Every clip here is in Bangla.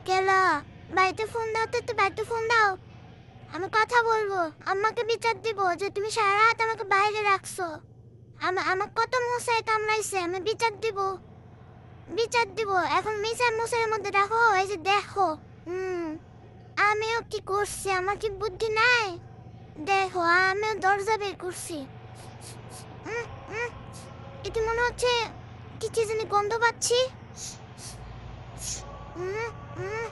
কেলা, বাড়িতে ফোন দাও তো, একটু বাড়িতে ফোন দাও। আমি কথা বলবো, আম্মাকে বিচার দিব যে তুমি সারা রাত আমাকে বাইরে রাখছো। আমার কত মশাই কামড়াইছে, আমি বিচার দিব। বিচার দিব, এখন মিশাই মশাইয়ের মধ্যে রাখো, এই যে দেখো। হুম, আমিও কি করছি, আমার কি বুদ্ধি নাই? দেখো, আমিও দরজা বের করছি। উম, উম, এটি মনে হচ্ছে কি জানি গন্ধ পাচ্ছি। উম, উম,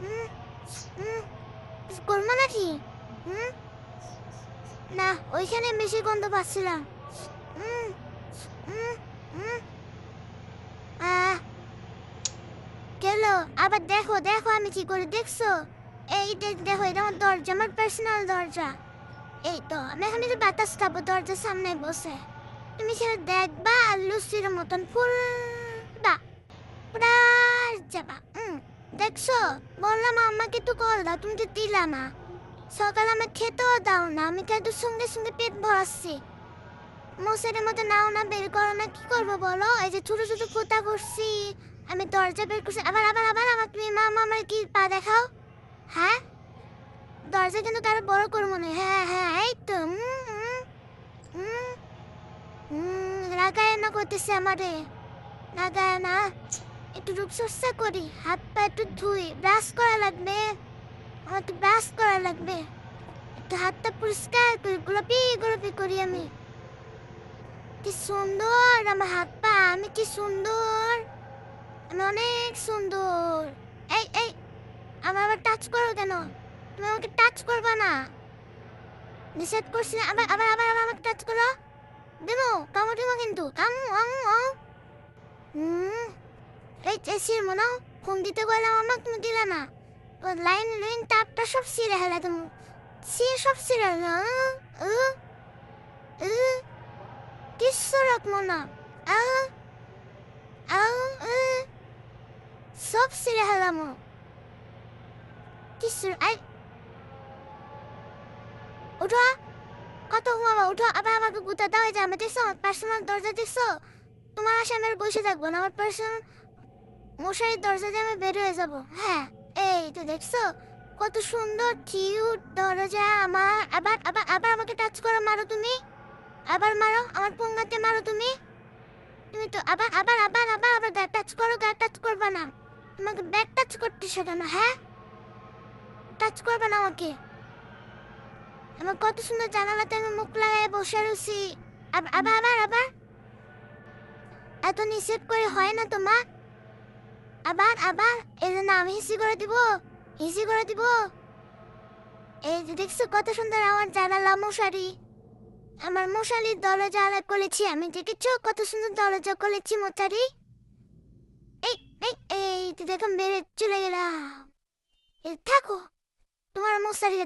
উম, উম, কিছু করবো নাকি? হুম, না, ওইখানে বেশি গন্ধ পাচ্ছিলাম। উম, উম, উম, আহ, গেল। আবার দেখো দেখো আমি কি করে, দেখছো? এই দেখো, এটা আমার দরজা, আমার পার্সোনাল দরজা। এই তো আমি এখন একটু বাতাস খাবো দরজার সামনে বসে। তুমি সেটা দেখবা আর লুচির মতন ফুলবা, পুরা যাবা। দেখছো, বললাম আম্মাকে একটু কল দাও, তুমি তো দিলা না। সকালে আমি খেতেও দাও না, আমি কিন্তু সঙ্গে সঙ্গে পেট ভরাচ্ছি। মশারের মতো নাও না, বের করো না, কি করবো বলো? এই যে ছোট ছোট ফুটা করছি, আমি দরজা বের করছি। আবার আবার আবার আমার তুমি মা আমার কি পা দেখাও। হ্যাঁ, দরজা কিন্তু তার বড় করবো না। হ্যাঁ হ্যাঁ, এই তো। লাগায় না করতেছে আমারে, লাগায় না। একটু রূপচর্চা করি, হাত পা একটু ধুই, ব্রাশ করা লাগবে। আমার তো ব্রাশ করা লাগবে, একটু হাতটা পরিষ্কার করি, গোলাপি গোলাপি করি আমি। কি সুন্দর আমার হাত পা, আমি কি সুন্দর, আমি অনেক সুন্দর। এই এই, আমার আবার টাচ করো কেন? তুমি আমাকে টাচ করবা না, নিষেধ করছি না। আবার আবার আবার আবার আমাকে টাচ করো, দেবো কামড় দেবো কিন্তু, কামু আমু আও। হুম, এই এসির মনে হয় ফোন দিতে গেলাম আমাকে, তুমি দিলে না। লাইন লাইন তাপটা সব ছিঁড়ে হেলা, তুমি সব ছিঁড়ে হেলা। কিচ্ছু রাখবো না। আহ, আহ, সব ছিঁড়ে হেলাম, কিচ্ছু। আই, উঠো, কত ঘুমাবো, উঠো। আবার আমাকে গুতা দাও, এই যে আমি দেখছো পার্সোনাল দরজা দেখছো? তোমার আশা আমি আর বসে থাকবো না, আমার পার্সোনাল মশারির দরজা দিয়ে আমি বের হয়ে যাবো। হ্যাঁ, এই তো দেখছো কত সুন্দর কিউট দরজা আমার। আবার আবার আবার আমাকে টাচ করো, মারো তুমি, আবার মারো আমার পোঙ্গাতে মারো তুমি। তুমি তো আবার আবার আবার আবার আবার গা টাচ করো, গা টাচ করবা না। তোমাকে ব্যাক টাচ করতেছো কেন? হ্যাঁ, টাচ করবা না আমাকে। আমার কত সুন্দর জানালাতে আমি মুখ লাগাই বসে রয়েছি। আবার আবার আবার আবার, এত নিষেধ করে হয় না তোমার? আবার আবার, এই জন্য আমি হিসি করে দিব, হিসি করে দিব। এই যে দেখছো কত সুন্দর আমার জানালা মশারি, আমার মশারির দরজা করেছি আমি, দেখেছো কত সুন্দর দরজা করেছি মশারি। এই এই এই, দেখো মেরে চলে গেলাম। এই থাকো, তোমার মশারি